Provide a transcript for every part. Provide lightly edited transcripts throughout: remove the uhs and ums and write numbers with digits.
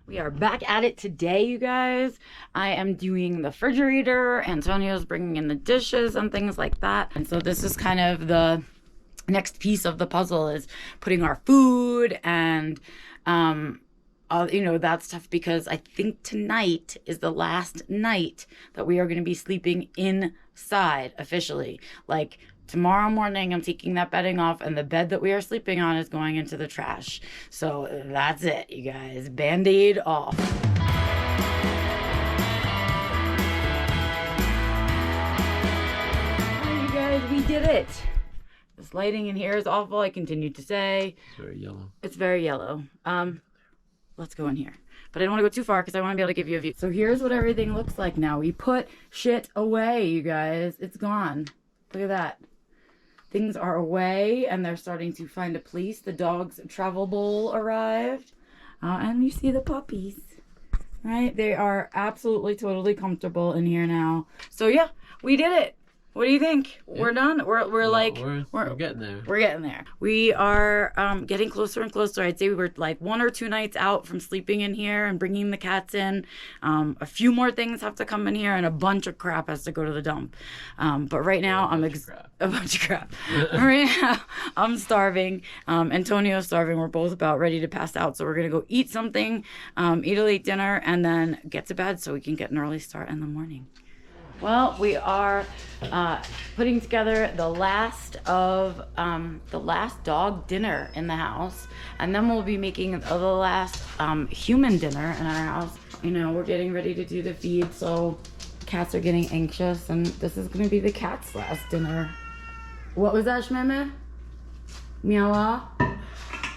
We are back at it today, you guys. I am doing the refrigerator. Antonio's bringing in the dishes and things like that. And so this is kind of the next piece of the puzzle, is putting our food and, that stuff, because I think tonight is the last night that we are going to be sleeping inside officially. Like, tomorrow morning, I'm taking that bedding off, and the bed that we are sleeping on is going into the trash. So that's it, you guys. Band-Aid off. Oh, you guys, we did it. This lighting in here is awful, I continue to say. It's very yellow. It's very yellow. Let's go in here. But I don't want to go too far because I want to be able to give you a view. So here's what everything looks like now. We put shit away, you guys. It's gone. Look at that. Things are away, and they're starting to find a place. The dog's travel bowl arrived. And you see the puppies, right? They are absolutely, totally comfortable in here now. So yeah, we did it. What do you think? Yeah. We're done? We're getting there. We're getting there. We are getting closer and closer. I'd say we were like 1 or 2 nights out from sleeping in here and bringing the cats in. A few more things have to come in here, and a bunch of crap has to go to the dump. But right now, a bunch of crap. Right now, I'm starving. Antonio's starving. We're both about ready to pass out. So we're going to go eat something, eat a late dinner, and then get to bed so we can get an early start in the morning. Well, we are putting together the last dog dinner in the house, and then we'll be making the last human dinner in our house. You know, we're getting ready to do the feed, so cats are getting anxious, and this is going to be the cat's last dinner. What was that, Schmemme? Meow?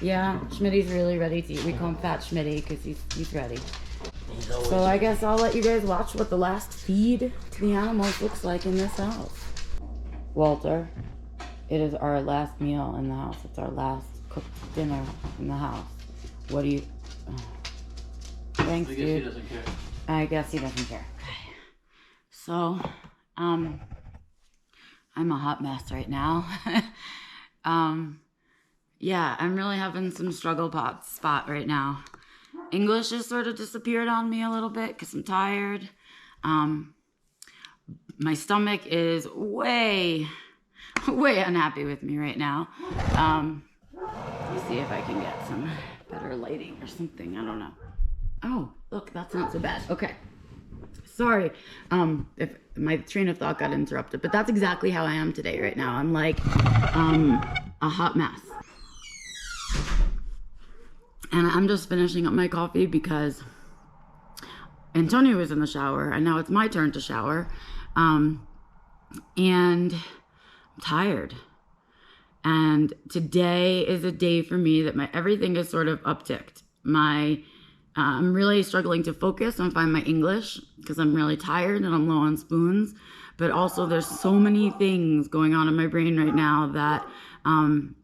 Yeah, Schmitty's really ready to eat. We call him Fat Schmitty because he's ready. So I guess I'll let you guys watch what the last feed to the animals looks like in this house. Walter, it is our last meal in the house. It's our last cooked dinner in the house. What do you... Thanks, dude. He doesn't care. I guess he doesn't care. Okay. So, I'm a hot mess right now. Yeah, I'm really having some struggle spot right now. English has sort of disappeared on me a little bit because I'm tired. My stomach is way unhappy with me right now. Let me see if I can get some better lighting or something. I don't know. Oh, look, that's not so bad. Okay. Sorry if my train of thought got interrupted, but that's exactly how I am today right now. I'm like a hot mess. And I'm just finishing up my coffee because Antonio was in the shower, and now it's my turn to shower. And I'm tired. And today is a day for me that everything is sort of upticked. I'm really struggling to focus and find my English because I'm really tired and I'm low on spoons. But also there's so many things going on in my brain right now that I'm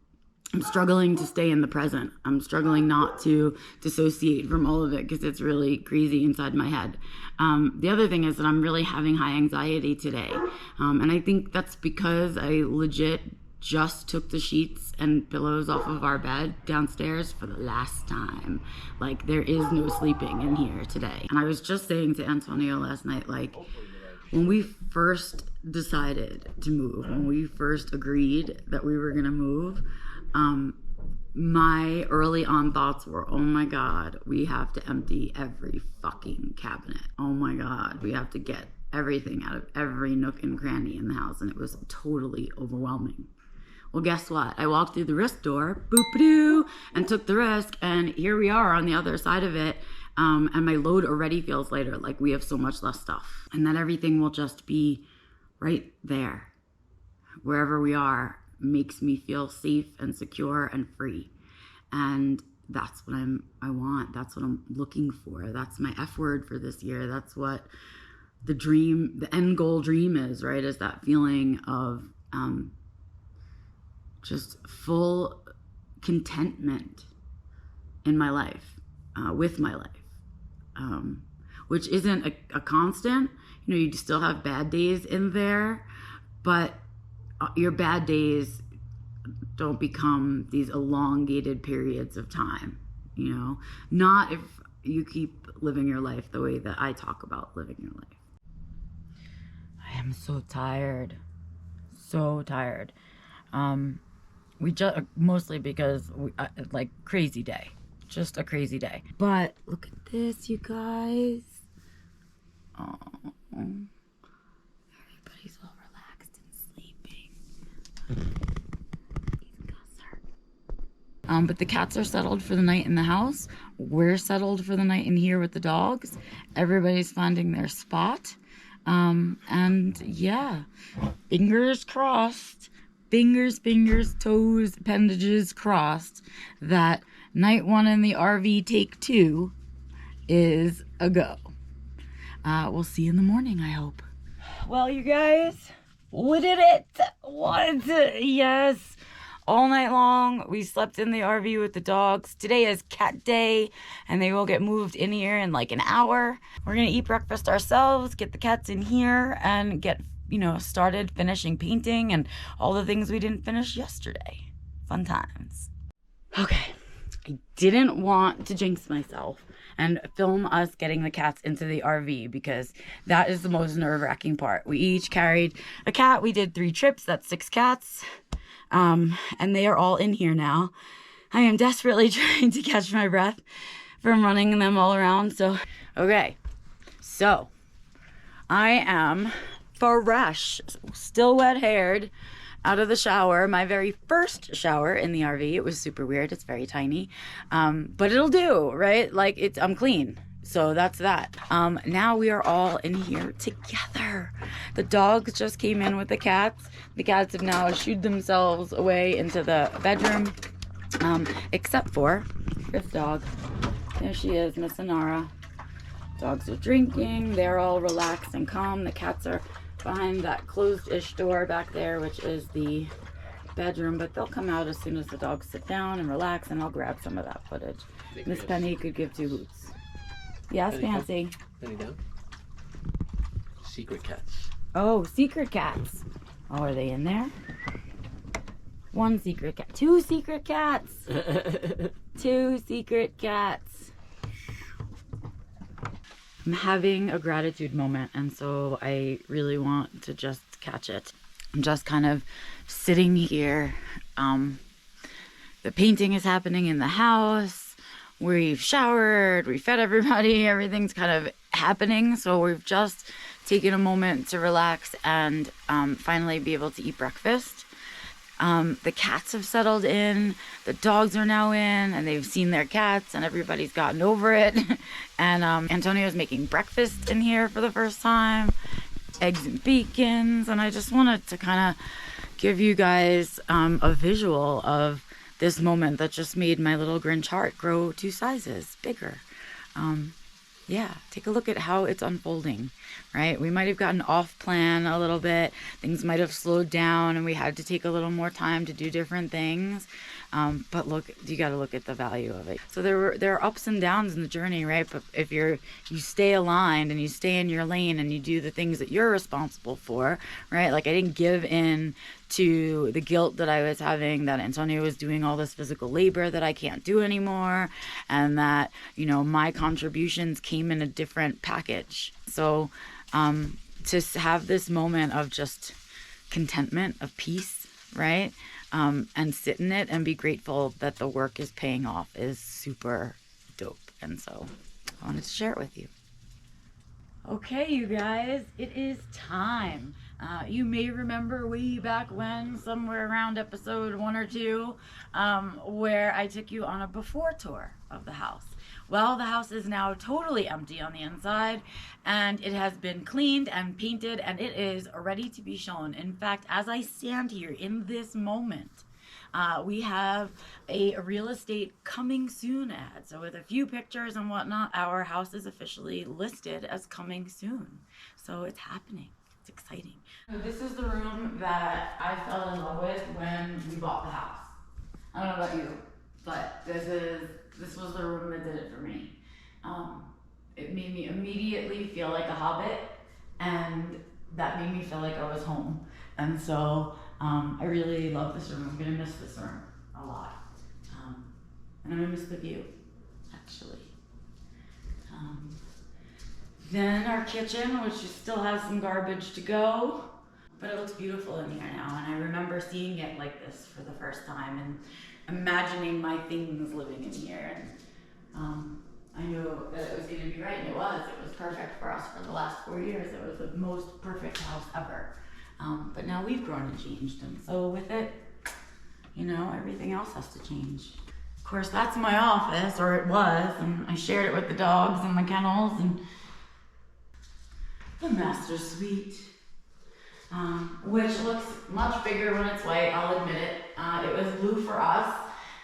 struggling to stay in the present. I'm struggling not to dissociate from all of it because it's really crazy inside my head. The other thing is that I'm really having high anxiety today. And I think that's because I legit just took the sheets and pillows off of our bed downstairs for the last time. Like, there is no sleeping in here today. And I was just saying to Antonio last night, like, when we first decided to move, when we first agreed that we were gonna move, my early on thoughts were, oh my God, we have to empty every fucking cabinet. Oh my God, we have to get everything out of every nook and cranny in the house. And it was totally overwhelming. Well, guess what? I walked through the risk door, boop-a-doo, and took the risk. And here we are on the other side of it. And my load already feels lighter, like we have so much less stuff. And that everything will just be right there, wherever we are. Makes me feel safe and secure and free, and that's what I want. That's what I'm looking for. That's my F word for this year. That's what the end goal dream is, right? Is that feeling of just full contentment in my life, with my life, which isn't a constant. You know, you still have bad days in there, but your bad days don't become these elongated periods of time, you know? Not if you keep living your life the way that I talk about living your life. I am so tired. So tired. We just, mostly because like crazy day. Just a crazy day. But look at this, you guys. Oh, everybody's all relaxed and sleeping. These cats are. But the cats are settled for the night in the house. We're settled for the night in here with the dogs. Everybody's finding their spot. And yeah, fingers crossed. Fingers, toes, appendages crossed that night one in the RV take 2 is a go. We'll see you in the morning, I hope. Well, you guys, we did it. What? Yes. All night long, we slept in the RV with the dogs. Today is cat day, and they will get moved in here in like an hour. We're gonna eat breakfast ourselves, get the cats in here, and get, started finishing painting and all the things we didn't finish yesterday. Fun times. Okay, I didn't want to jinx myself and film us getting the cats into the RV because that is the most nerve-wracking part. We each carried a cat. We did 3 trips. That's 6 cats. And they are all in here now. I am desperately trying to catch my breath from running them all around. So, okay. So, I am fresh, still wet-haired, out of the shower. My very first shower in the RV. It was super weird. It's very tiny. But it'll do, right? Like, I'm clean. So that's that. Now we are all in here together. The dogs just came in with the cats. The cats have now shooed themselves away into the bedroom. Except for this dog. There she is, Miss Inara. Dogs are drinking. They're all relaxed and calm. The cats are behind that closed-ish door back there, which is the bedroom. But they'll come out as soon as the dogs sit down and relax, and I'll grab some of that footage. Miss Penny could give 2 hoots. Yes, Fancy. Penny down. Secret cats. Oh, secret cats. Oh, are they in there? 1 secret cat. 2 secret cats. 2 secret cats. I'm having a gratitude moment, and so I really want to just catch it. I'm just kind of sitting here. The painting is happening in the house. We've showered, we fed everybody, everything's kind of happening. So we've just taken a moment to relax and finally be able to eat breakfast. The cats have settled in, the dogs are now in, and they've seen their cats, and everybody's gotten over it. And Antonio's making breakfast in here for the first time, eggs and bacons, and I just wanted to kind of give you guys a visual of this moment that just made my little Grinch heart grow 2 sizes bigger. Yeah, take a look at how it's unfolding, right? We might have gotten off plan a little bit. Things might have slowed down and we had to take a little more time to do different things. But look, you got to look at the value of it. So there are ups and downs in the journey, right? But if you stay aligned and you stay in your lane and you do the things that you're responsible for, right? Like I didn't give in to the guilt that I was having that Antonio was doing all this physical labor that I can't do anymore, and that, my contributions came in a different package. So to have this moment of just contentment, of peace, right? And sit in it and be grateful that the work is paying off is super dope. And so I wanted to share it with you. Okay, you guys, it is time. You may remember way back when, somewhere around episode 1 or 2, where I took you on a before tour of the house. Well, the house is now totally empty on the inside, and it has been cleaned and painted, and it is ready to be shown. In fact, as I stand here in this moment, we have a real estate coming soon ad. So with a few pictures and whatnot, our house is officially listed as coming soon. So it's happening. It's exciting. So this is the room that I fell in love with when we bought the house. I don't know about you, but this was the room that did it for me. It made me immediately feel like a hobbit, and that made me feel like I was home. And so I really love this room. I'm gonna miss this room a lot. And I'm gonna miss the view, actually. Then our kitchen, which still has some garbage to go, but it looks beautiful in here now. And I remember seeing it like this for the first time and imagining my things living in here. And I knew that it was going to be right, and it was. It was perfect for us for the last 4 years. It was the most perfect house ever. But now we've grown and changed, and so with it, you know, everything else has to change. Of course, that's my office, or it was, and I shared it with the dogs and the kennels, and the master suite, which looks much bigger when it's white, I'll admit it. It was blue for us,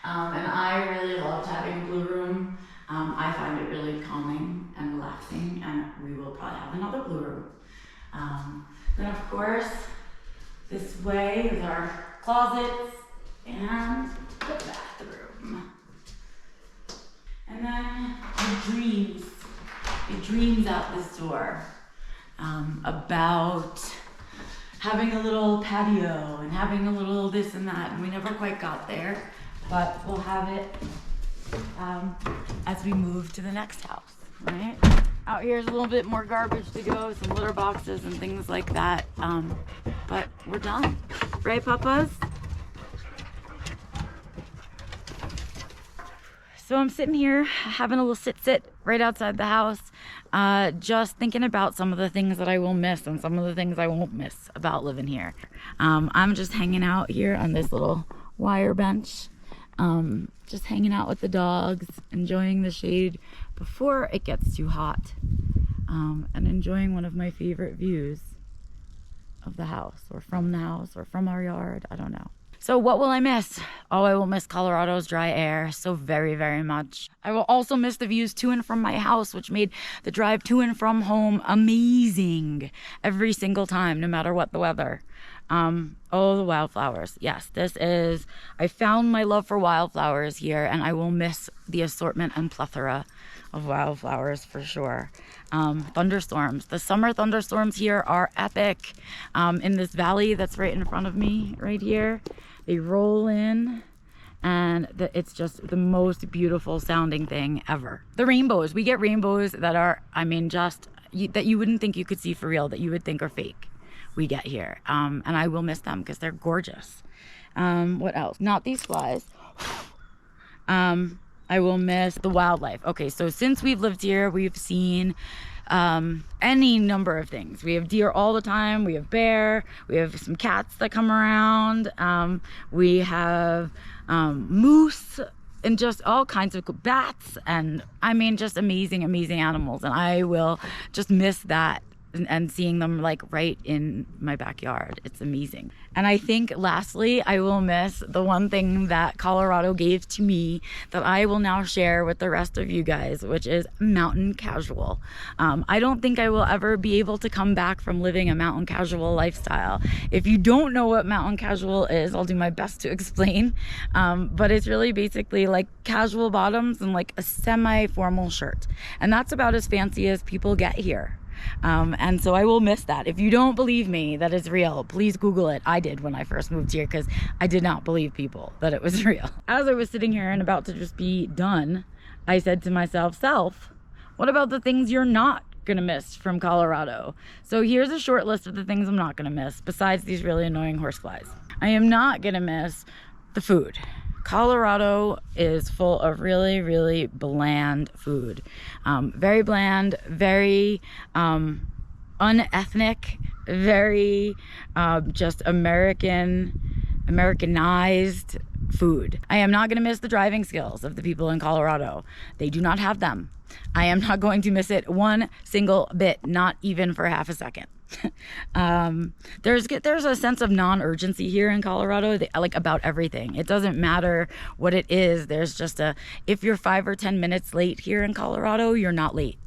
and I really loved having a blue room. I find it really calming and relaxing, and we will probably have another blue room. Then of course, this way is our closets and the bathroom. And then it dreams out this door about having a little patio and having a little this and that, and we never quite got there, but we'll have it as we move to the next house, right? Out here's a little bit more garbage to go, some litter boxes and things like that, but we're done. Right, Papas? So I'm sitting here having a little sit right outside the house, just thinking about some of the things that I will miss and some of the things I won't miss about living here. I'm just hanging out here on this little wire bench, just hanging out with the dogs, enjoying the shade before it gets too hot, and enjoying one of my favorite views of the house, or from the house, or from our yard. I don't know. So what will I miss? Oh, I will miss Colorado's dry air so very, very much. I will also miss the views to and from my house, which made the drive to and from home amazing every single time, no matter what the weather. Oh, the wildflowers. Yes, I found my love for wildflowers here, and I will miss the assortment and plethora of wildflowers for sure. Thunderstorms. The summer thunderstorms here are epic. In this valley that's right in front of me, right here, they roll in, and it's just the most beautiful sounding thing ever. The rainbows. We get rainbows that are, that you wouldn't think you could see for real, that you would think are fake. We get here, and I will miss them because they're gorgeous. What else? Not these flies. I will miss the wildlife. Okay, so since we've lived here, we've seen any number of things. We have deer all the time. We have bear. We have some cats that come around. We have moose and just all kinds of bats, and just amazing, amazing animals. And I will just miss that. And seeing them like right in my backyard. It's amazing. And I think lastly, I will miss the one thing that Colorado gave to me that I will now share with the rest of you guys, which is mountain casual. I don't think I will ever be able to come back from living a mountain casual lifestyle. If you don't know what mountain casual is, I'll do my best to explain. But it's really basically like casual bottoms and like a semi-formal shirt. And that's about as fancy as people get here. And so I will miss that. If you don't believe me that it's real, please Google it. I did when I first moved here because I did not believe people that it was real. As I was sitting here and about to just be done, I said to myself, what about the things you're not gonna miss from Colorado? So here's a short list of the things I'm not gonna miss besides these really annoying horseflies. I am not gonna miss the food. Colorado is full of really, really bland food. Very bland, very unethnic, very just Americanized food. I am not going to miss the driving skills of the people in Colorado. They do not have them. I am not going to miss it one single bit, not even for half a second. There's a sense of non-urgency here in Colorado, like about everything. It doesn't matter what it is. There's just if you're 5 or 10 minutes late here in Colorado, you're not late.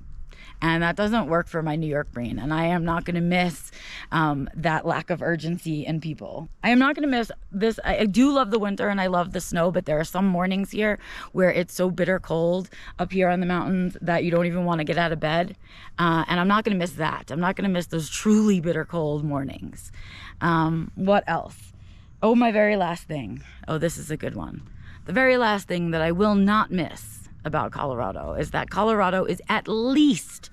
And that doesn't work for my New York brain. And I am not going to miss that lack of urgency in people. I am not going to miss this. I do love the winter and I love the snow, but there are some mornings here where it's so bitter cold up here on the mountains that you don't even want to get out of bed. And I'm not going to miss that. I'm not going to miss those truly bitter cold mornings. What else? Oh, my very last thing. Oh, this is a good one. The very last thing that I will not miss about Colorado is that Colorado is at least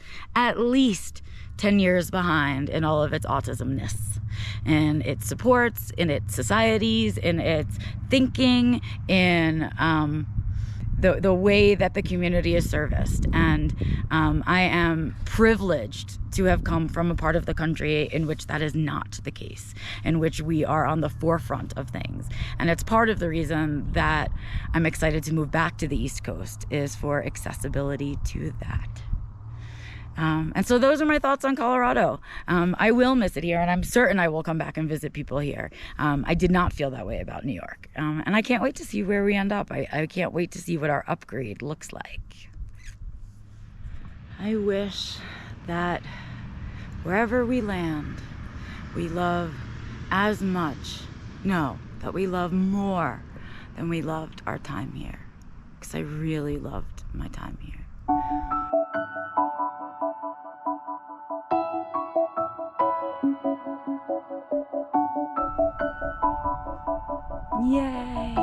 10 years behind in all of its autismness, in its supports, in its societies, in its thinking, in the way that the community is serviced. And I am privileged to have come from a part of the country in which that is not the case, in which we are on the forefront of things. And it's part of the reason that I'm excited to move back to the East Coast, is for accessibility to that. And so those are my thoughts on Colorado. I will miss it here, and I'm certain I will come back and visit people here. I did not feel that way about New York. And I can't wait to see where we end up. I can't wait to see what our upgrade looks like. I wish that wherever we land, we love as much, no, that we love more than we loved our time here. Because I really loved my time here. Yay!